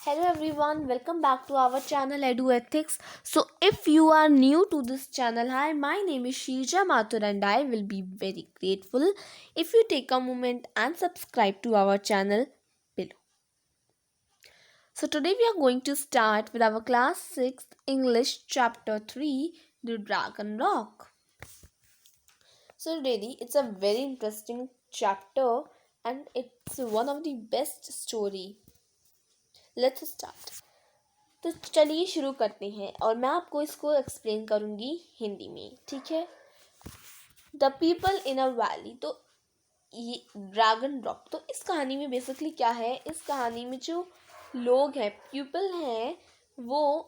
Hello everyone, welcome back to our channel Edu Ethics. So, if you are new to this channel, hi, my name is Sheeja Mathur and I will be very grateful if you take a moment and subscribe to our channel below. So, today we are going to start with our class 6 English chapter 3, The Dragon Rock. So, really, it's a very interesting chapter and it's one of the best story. Let's start. तो चलिए शुरू करते हैं और मैं आपको इसको explain करूँगी हिंदी में, ठीक है। The people in a valley, तो ये ड्रैगन रॉक, तो इस कहानी में बेसिकली क्या है, इस कहानी में जो लोग हैं, पीपल हैं, वो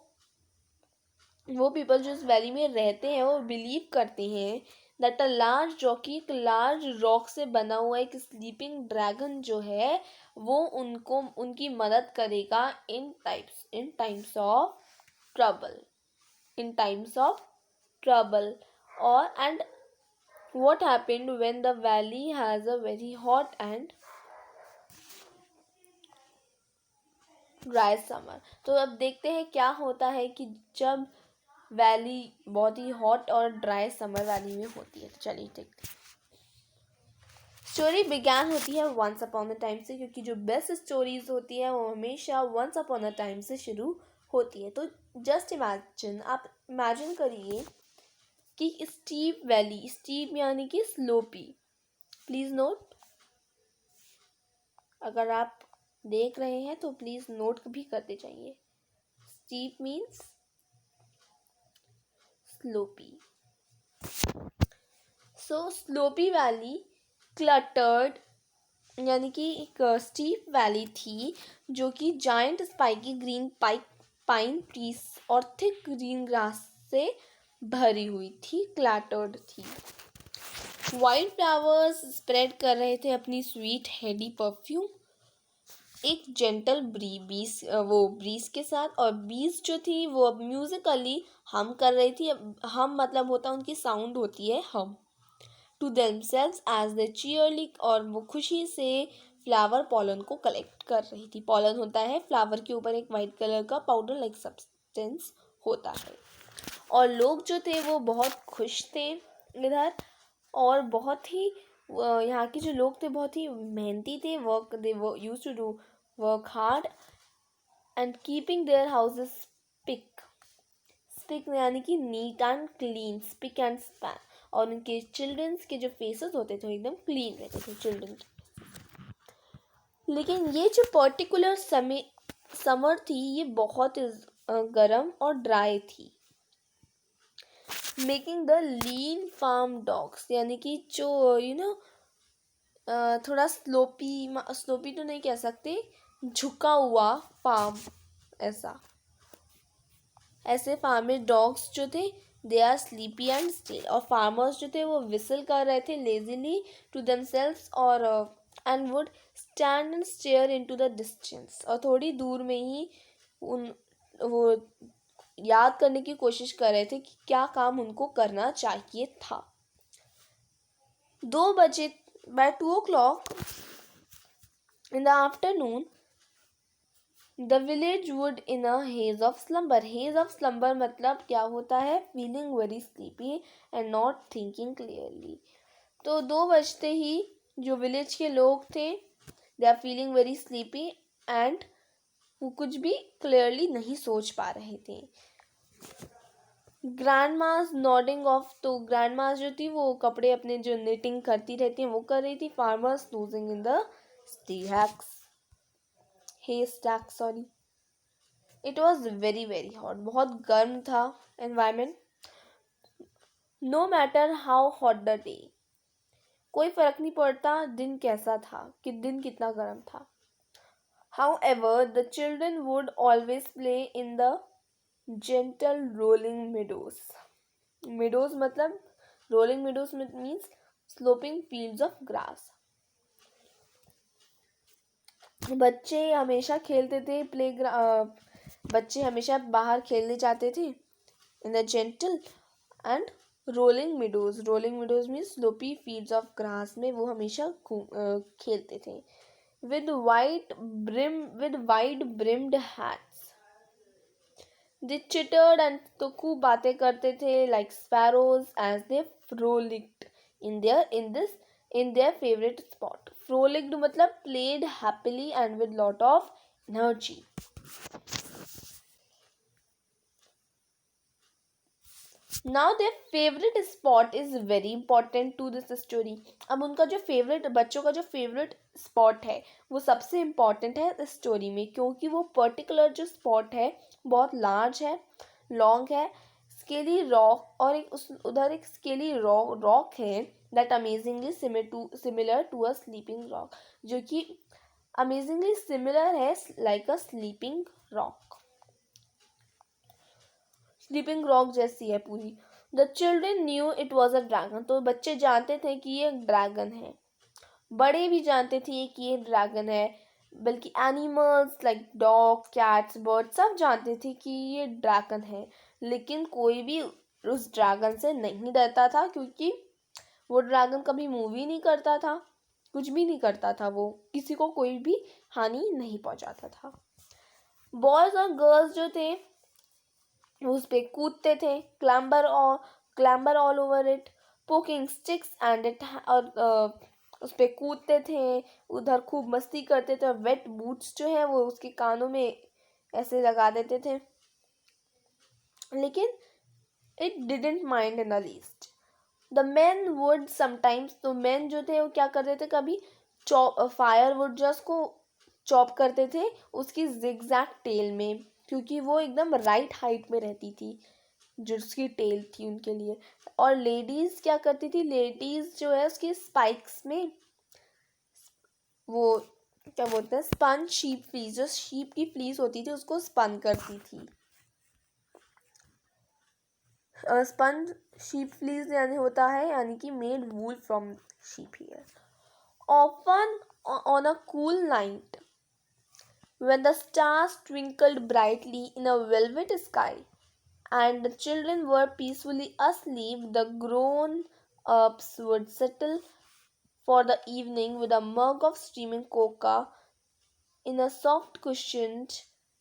पीपल जो इस वैली में रहते हैं वो बिलीव करते हैं दैट अ लार्ज रॉकी, एक लार्ज रॉक से बना हुआ एक स्लीपिंग ड्रैगन जो है वो उनको उनकी मदद करेगा इन टाइम्स ऑफ ट्रबल और and what happened when the valley has a very hot and dry summer। तो अब देखते हैं क्या होता है कि जब वैली बहुत ही हॉट और ड्राई समर वैली में होती है। तो चलिए देखते हैं। स्टोरी बिगैन होती है वंस अपॉन अ टाइम से, क्योंकि जो बेस्ट स्टोरीज होती है वो हमेशा वंस अपॉन अ टाइम से शुरू होती है। तो जस्ट इमेजिन, आप इमेजिन करिए कि स्टीप वैली, स्टीप यानी कि स्लोपी, प्लीज नोट, अगर आप देख रहे हैं तो प्लीज नोट भी करते जाइए। Steep means slopy. So slopy valley cluttered, यानी कि एक स्टीप वैली थी जो कि giant spiky green pine trees और थिक ग्रीन ग्रास से भरी हुई थी, क्लटर्ड थी। वाइट फ्लावर्स स्प्रेड कर रहे थे अपनी स्वीट हेडी परफ्यूम एक जेंटल ब्रीज के साथ, और बीज जो थी वो अब म्यूजिकली हम कर रही थी। हम मतलब होता है उनकी साउंड होती है हम, टू देमसेल्व्स एज दे चीयरली, और वो खुशी से फ्लावर पॉलन को कलेक्ट कर रही थी। पॉलन होता है फ्लावर के ऊपर एक वाइट कलर का पाउडर लाइक सब्सटेंस होता है, और लोग जो थे वो बहुत खुश थे इधर, और बहुत ही यहाँ के जो लोग थे बहुत ही मेहनती थे। Work they used to do work hard and keeping their houses spick यानी कि neat and clean, spick and span, और उनके चिल्ड्रंस के जो फेसेस होते थे एकदम क्लीन रहते थे चिल्ड्रन के। लेकिन ये जो पर्टिकुलर समर थी ये बहुत गर्म और ड्राई थी, making the lean farm dogs, यानी कि जो थोड़ा स्लोपी तो नहीं कह सकते, झुका हुआ फार्म, ऐसे फार्म में डॉग्स जो थे they are sleepy and still, और फार्मर्स जो थे वो विसल कर रहे थे लेजीली टू देमसेल्व्स, और and would stand and stare into the distance, और थोड़ी दूर में ही वो याद करने की कोशिश कर रहे थे कि क्या काम उनको करना चाहिए था। 2 बजे, bye 2 o'clock in the afternoon the village would in a haze of slumber मतलब क्या होता है, feeling very sleepy and not thinking clearly। तो 2 बजते ही जो विलेज के लोग थे they are feeling very sleepy and वो कुछ भी क्लियरली नहीं सोच पा रहे थे। ग्रैंड मास नॉडिंग ऑफ, तो ग्रैंड मास जो थी वो कपड़े अपने जो निटिंग करती रहती हैं वो कर रही थी। Farmers losing in the haystack, sorry. It was very very hot, बहुत गर्म था environment. No matter how hot the day, कोई फर्क नहीं पड़ता दिन कैसा था, कि दिन कितना गर्म था। However the children would always play in the gentle rolling meadows मतलब rolling meadows means sloping fields of grass. बच्चे हमेशा खेलते थे, बच्चे हमेशा बाहर खेलने जाते थे in the gentle and rolling meadows means sloppy fields of grass में वो हमेशा खेलते थे। with wide brimmed hats. They chittered and तो खूब बातें करते थे like sparrows as they frolicked in their favorite spot. Frolicked मतलब played happily and with lot of energy. Now their favorite spot is very important to this story. अब उनका जो favourite बच्चों का जो फेवरेट स्पॉट है वो सबसे इम्पॉर्टेंट है इस स्टोरी में, क्योंकि वो पर्टिकुलर जो स्पॉट है बहुत लार्ज है, लॉन्ग है, स्केली रॉक, और एक उधर एक स्केली रॉक है that amazingly similar to a sleeping rock, जो कि अमेजिंगली सिमिलर है लाइक अ स्लीपिंग रॉक जैसी है पूरी. The children knew it was a dragon. तो बच्चे जानते थे कि ये ड्रैगन है, बड़े भी जानते थे कि ये ड्रैगन है, बल्कि animals like dog cats bird सब जानते थे कि ये ड्रैगन है. लेकिन कोई भी उस ड्रैगन से नहीं डरता था, क्योंकि वो ड्रैगन कभी मूव ही नहीं करता था, कुछ भी नहीं करता था, वो किसी को कोई भी हानि नहीं पहुंचाता था. बॉयज और गर्ल्स जो थे उस पे कूदते थे, clamber all over it, poking sticks and it, और उस पे कूदते थे, उधर खूब मस्ती करते थे, और वेट बूट्स जो है वो उसके कानों में ऐसे लगा देते थे. लेकिन it didn't mind in the least. The man would sometimes, तो मैन जो थे वो क्या करते थे, कभी फायर वुड जस्ट को चॉप करते थे उसकी जिगजैग टेल में, क्योंकि वो एकदम राइट हाइट में रहती थी जो उसकी टेल थी उनके लिए. और लेडीज क्या करती थी, लेडीज जो है उसकी स्पाइक्स में वो क्या बोलते हैं, स्पन शीप फ्लीस, जो शीप की फ्लीस होती थी उसको स्पन करती थी. स्पन शीप फ्लीस यानी होता है यानी कि made wool from sheep here. Often on a cool night when the stars twinkled brightly in a velvet sky and the children were peacefully asleep, the grown ups would settle for the evening with a mug of steaming cocoa in a soft cushioned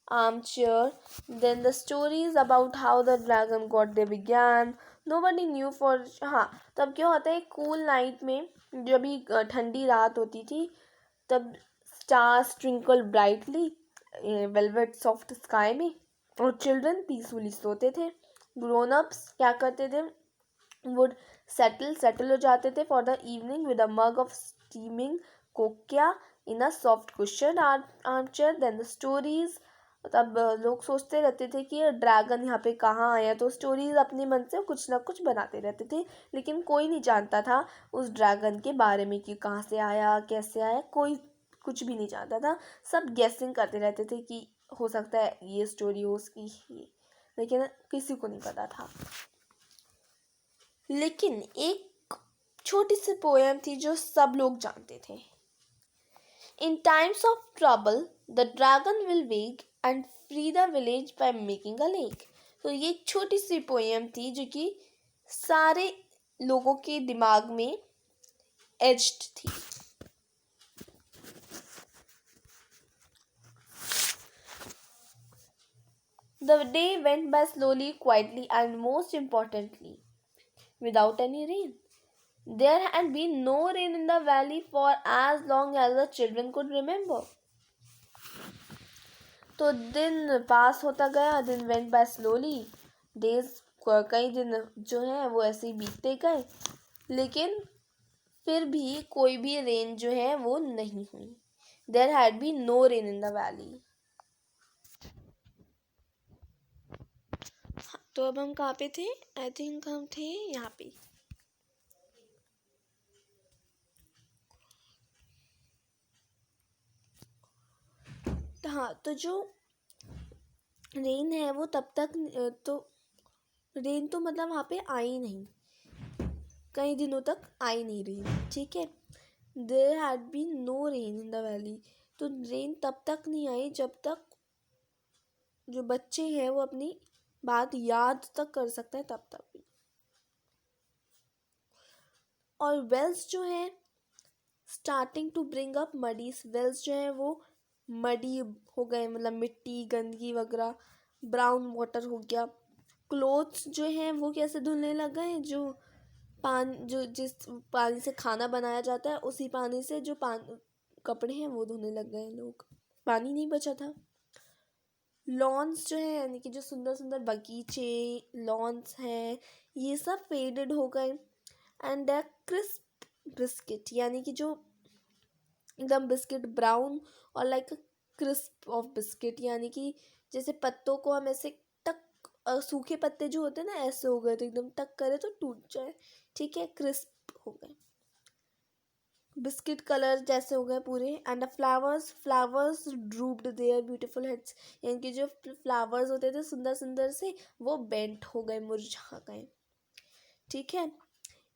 armchair. Then the stories about how the dragon god they began. Nobody knew for हाँ तब क्या होता है, cool night में जब भी ठंडी रात होती थी तब stars twinkle brightly velvet soft sky में, और चिल्ड्रन पीसफुली सोते थे. ग्रोन अप्स क्या करते थे, वुड सेटल हो जाते थे for the evening with a mug of steaming cocoa in a soft cushion armchair. Then the stories, तब लोग सोचते रहते थे कि ये ड्रैगन यहाँ पे कहाँ आया, तो स्टोरीज अपने मन से कुछ ना कुछ बनाते रहते थे, लेकिन कोई नहीं जानता था उस ड्रैगन के बारे में कि कहाँ से आया, कैसे आया, कोई कुछ भी नहीं जानता था. सब गेसिंग करते रहते थे कि हो सकता है ये स्टोरी हो उसकी ही, लेकिन किसी को नहीं पता था. लेकिन एक छोटी सी पोएम थी जो सब लोग जानते थे. In times of trouble the dragon will wake and free the village by making a lake. तो ये एक छोटी सी पोएम थी जो कि सारे लोगों के दिमाग में एज्ड थी. The day went by slowly, quietly, and most importantly, without any rain. There had been no rain in the valley for as long as the children could remember. तो दिन पास होता गया, दिन वेंट बाय स्लोली, डेज कई दिन जो है वो ऐसे ही बीतते गए, लेकिन फिर भी कोई भी रेन जो है वो नहीं हुई. There had be no rain in the valley. तो अब हम कहाँ पे थे, आई थिंक हम थे यहाँ पे. हाँ, तो जो रेन है वो तब तक तो रेन तो मतलब वहाँ पे आई नहीं, कई दिनों तक आई नहीं रेन, ठीक है. There had been no rain in the valley. तो रेन तब तक नहीं आई जब तक जो बच्चे हैं वो अपनी बात याद तक कर सकते हैं, तब तक भी. और वेल्स जो है starting to bring up muddy wells जो है वो मडी हो गए, मतलब मिट्टी गंदगी वगैरह, ब्राउन वाटर हो गया। क्लोथ्स जो हैं वो कैसे धुलने लग गए, जो जिस पानी से खाना बनाया जाता है उसी पानी से जो कपड़े हैं वो धोने लग गए लोग, पानी नहीं बचा था। लॉन्स जो है यानी कि जो सुंदर सुंदर बगीचे लॉन्स हैं ये सब फेडेड हो गए। एंड क्रिस्प बिस्किट यानी कि जो एकदम बिस्किट ब्राउन और लाइक क्रिस्प ऑफ बिस्किट, यानी कि जैसे पत्तों को हम ऐसे टक सूखे पत्ते जो होते हैं ना ऐसे हो गए तो एकदम टक करे तो टूट जाए, ठीक है, क्रिस्प हो गए, बिस्किट कलर जैसे हो गए पूरे। And the flowers drooped their beautiful heads, यानी कि जो फ्लावर्स होते थे सुंदर सुंदर से वो बेंट हो गए, मुरझा गए, ठीक है।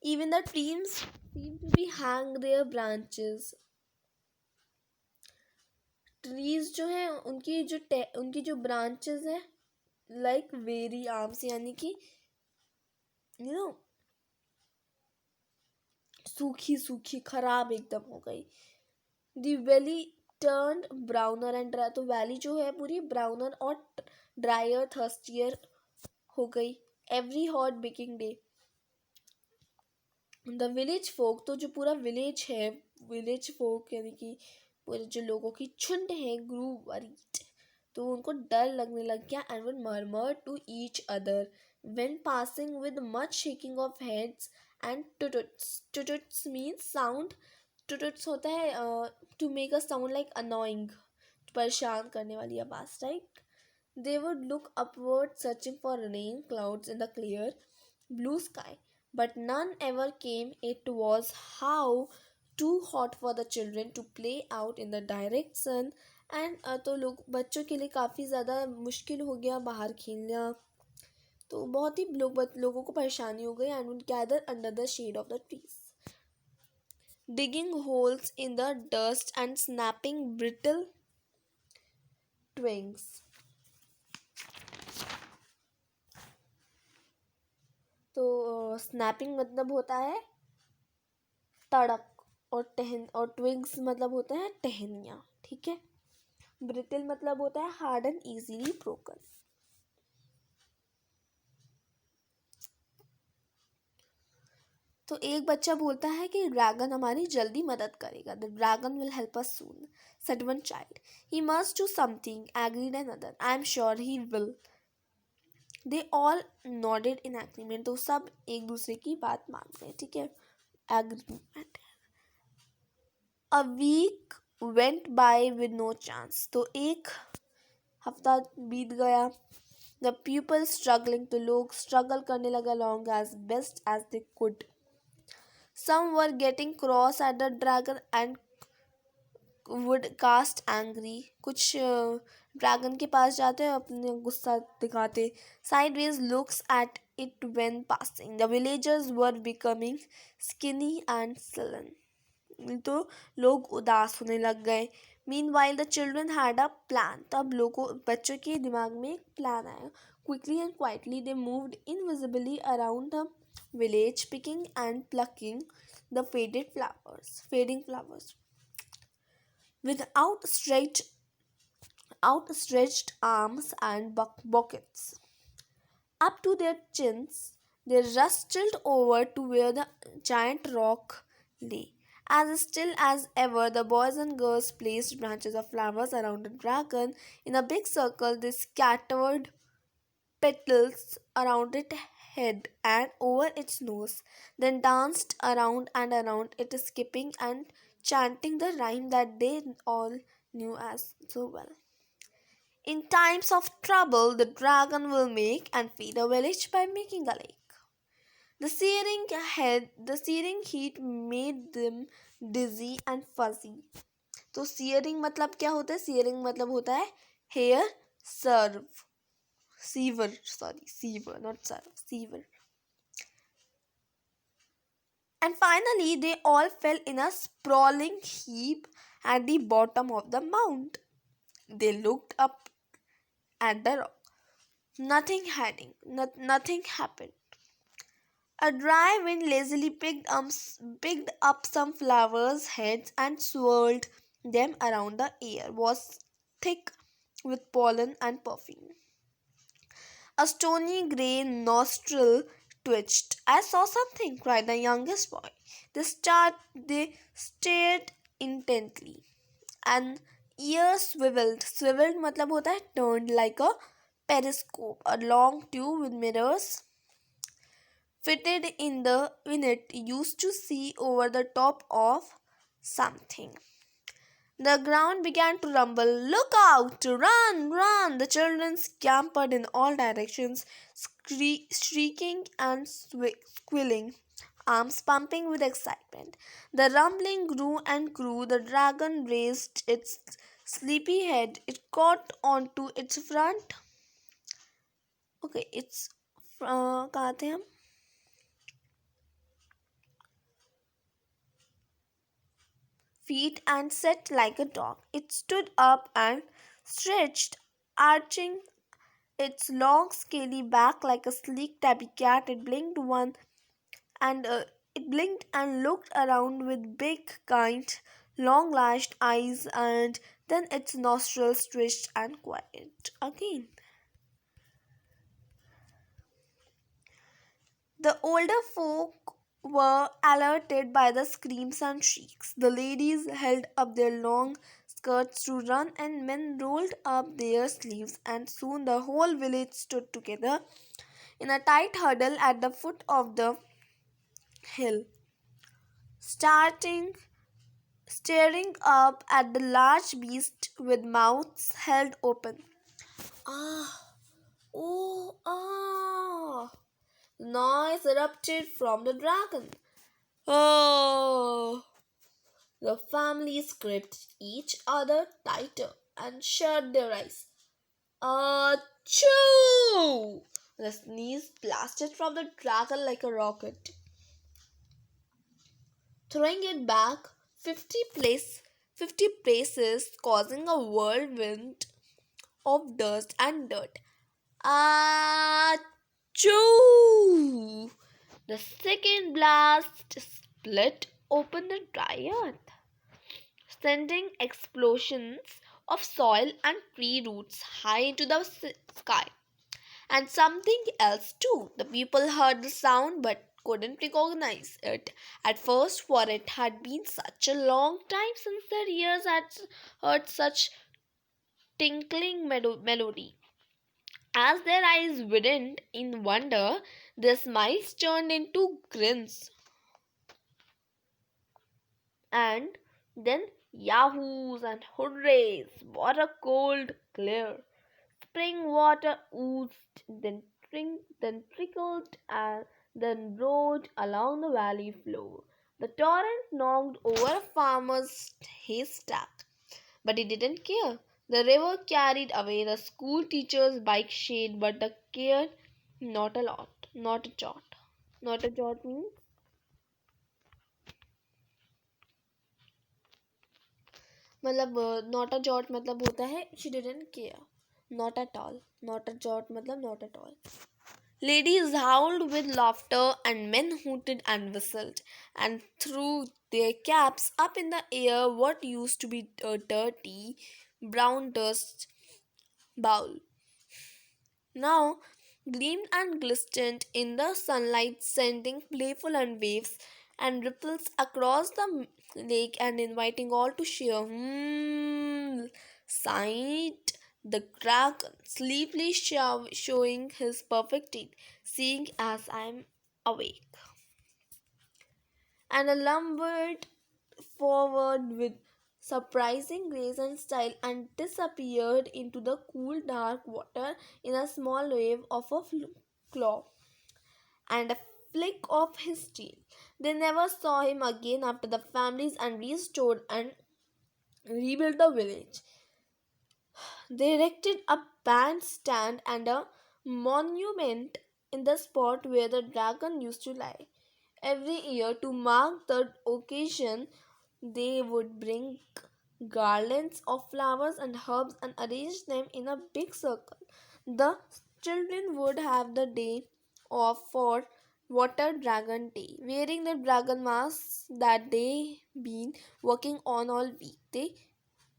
Even the trees seem to be hang their branches, trees जो है उनकी जो ब्रांचेस है लाइक वेरी आर्म्स, यानी कि यू नो सूखी सूखी खराब एकदम हो गई। The valley turned browner and dry, तो वैली जो है पूरी ब्राउनर और ड्रायर थर्स्टियर हो गई। Every hot baking day the village folk, तो जो पूरा विलेज है, विलेज फोक यानी कि पूरे जो लोगों की झुंड है, ग्रू वरीड, तो उनको डर लगने लग गया। And one murmur to each other when passing with much shaking of heads and tut tuts, tut tuts means sound, tut tuts होता है to make a sound like annoying, परेशान करने वाली आवाज, right. They would look upward searching for rain clouds in the clear blue sky, but none ever came. It was how too hot for the children to play out in the direct sun. And तो लोग बच्चों के लिए काफ़ी ज़्यादा मुश्किल हो गया बाहर खेलना, तो बहुत ही लोगों को परेशानी हो गई। And would gather under the shade of the trees, digging holes in the dust and snapping brittle twigs. तो स्नैपिंग मतलब होता है तड़क, और ट्विग्स मतलब होता है टहनियाँ, ठीक है। ब्रिटल मतलब होता है हार्ड एंड इजीली ब्रोकन। तो एक बच्चा बोलता है कि ड्रैगन हमारी जल्दी मदद करेगा, the dragon will help us soon, said one child. He must do something, agreed another, I am sure he will. They all nodded in agreement, तो सब एक दूसरे की बात मान गए, ठीक है, agreement. A week went by with no chance, तो एक हफ्ता बीत गया। द पीपल स्ट्रगलिंग, तो लोग स्ट्रगल करने लगा long as best as they could. Some were getting cross at the dragon and would cast angry, कुछ ड्रैगन के पास जाते हैं अपने गुस्सा दिखाते। Sideways looks at it when passing, the villagers were becoming skinny and sullen, तो लोग उदास होने लग गए। Meanwhile the children had a plan, तब बच्चों के दिमाग में एक प्लान आया। Quickly and quietly they moved invisibly around the village, picking and plucking the fading flowers with outstretched arms and buckets up to their chins. They rustled over to where the giant rock lay. As still as ever, the boys and girls placed branches of flowers around the dragon. In a big circle, they scattered petals around its head and over its nose, then danced around and around it, skipping and chanting the rhyme that they all knew as so well. In times of trouble, the dragon will make and feed a village by making a lake. The searing heat made them dizzy and fuzzy. तो searing मतलब क्या होता है? Searing मतलब होता है hair seaver, not serve, seaver. And finally, they all fell in a sprawling heap at the bottom of the mount. They looked up at the rock. Nothing happened. A dry wind lazily picked up some flowers' heads and swirled them around. The air was thick with pollen and perfume. A stony grey nostril twitched. I saw something, cried the youngest boy. They stared intently, and ears swiveled. Swiveled मतलब होता है turned like a periscope, a long tube with mirrors fitted in it used to see over the top of something. The ground began to rumble. Look out! Run! Run! The children scampered in all directions, shrieking and squealing, arms pumping with excitement. The rumbling grew and grew. The dragon raised its sleepy head. It caught onto its front. Okay, it's कहाँ थे हम? Feet and sat like a dog. It stood up and stretched, arching its long scaly back like a sleek tabby cat. And it blinked and looked around with big, kind, long-lashed eyes, and then its nostrils twitched and quiet again. The older folk were alerted by the screams and shrieks. The ladies held up their long skirts to run, and men rolled up their sleeves, and soon the whole village stood together in a tight huddle at the foot of the hill, starting staring up at the large beast with mouths held open. Ah, oh, ah! Noise erupted from the dragon. Oh! The families gripped each other tighter and shut their eyes. Achoo! The sneeze blasted from the dragon like a rocket, throwing it back 50 places, causing a whirlwind of dust and dirt. Achoo! The second blast split open the dry earth, sending explosions of soil and tree roots high into the sky. And something else too. The people heard the sound but couldn't recognize it at first, for it had been such a long time since their ears had heard such tinkling melody. As their eyes widened in wonder, their smiles turned into grins, and then yahoos and hurrays. What a cold, clear spring water oozed, then trickled, and then rolled along the valley floor. The torrent knocked over a farmer's haystack, but he didn't care. The river carried away the school teacher's bike shade, but the cared not a lot, not a jot. Not a jot means मतलब not a jot मतलब होता है she didn't care. Not at all. Not a jot मतलब not at all. Ladies howled with laughter, and men hooted and whistled, and threw their caps up in the air. What used to be a dirty brown dust bowl now gleamed and glistened in the sunlight, sending playful and waves and ripples across the lake and inviting all to share. Sighed the dragon, sleepily showing his perfect teeth, seeing as I am awake. And lumbered forward with surprising grace and style and disappeared into the cool dark water in a small wave of a claw and a flick of his tail. They never saw him again after the families and restored and rebuilt the village. They erected a bandstand and a monument in the spot where the dragon used to lie. Every year, to mark the occasion, they would bring garlands of flowers and herbs and arrange them in a big circle. The children would have the day off for water dragon day. Wearing the dragon masks that they been working on all week, they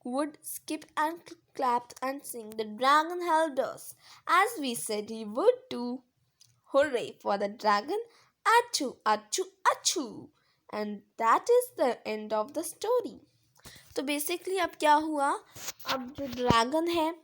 would skip and clap and sing. The dragon helped us, as we said he would do. Hooray for the dragon! Achoo, achoo, achoo! And that is the end of the story. तो basically अब क्या हुआ, अब जो dragon है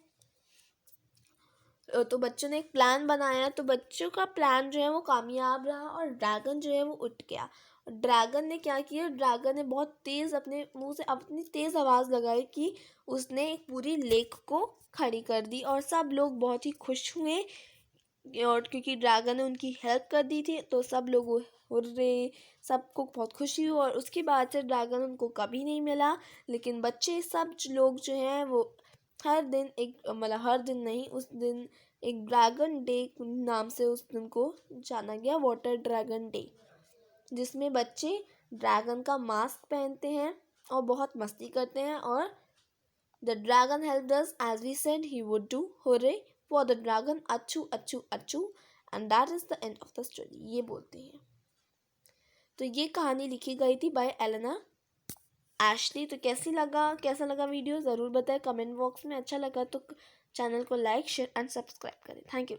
तो बच्चों ने एक प्लान बनाया, तो बच्चों का प्लान जो है वो कामयाब रहा और ड्रैगन जो है वो उठ गया। ड्रैगन ने क्या किया, ड्रैगन ने बहुत तेज़ अपने मुंह से अपनी तेज़ आवाज़ लगाई कि उसने एक पूरी लेक को खड़ी कर दी और सब लोग बहुत ही खुश हुए और क्योंकि ड्रैगन ने उनकी हेल्प कर दी थी तो सब लोग हुर्रे, सबको बहुत खुशी हुई। और उसके बाद से ड्रैगन उनको कभी नहीं मिला, लेकिन बच्चे सब लोग जो हैं वो हर दिन एक मतलब हर दिन नहीं, उस दिन एक ड्रैगन डे नाम से उस दिन को जाना गया, वाटर ड्रैगन डे, जिसमें बच्चे ड्रैगन का मास्क पहनते हैं और बहुत मस्ती करते हैं। और the dragon helped us as we said he would do, hooray for the dragon, achoo achoo achoo, and that is the end of the story, ये बोलते हैं। तो ये कहानी लिखी गई थी बाय एलेना एशली। तो कैसा लगा वीडियो ज़रूर बताएं कमेंट बॉक्स में। अच्छा लगा तो चैनल को लाइक शेयर एंड सब्सक्राइब करें। Thank you.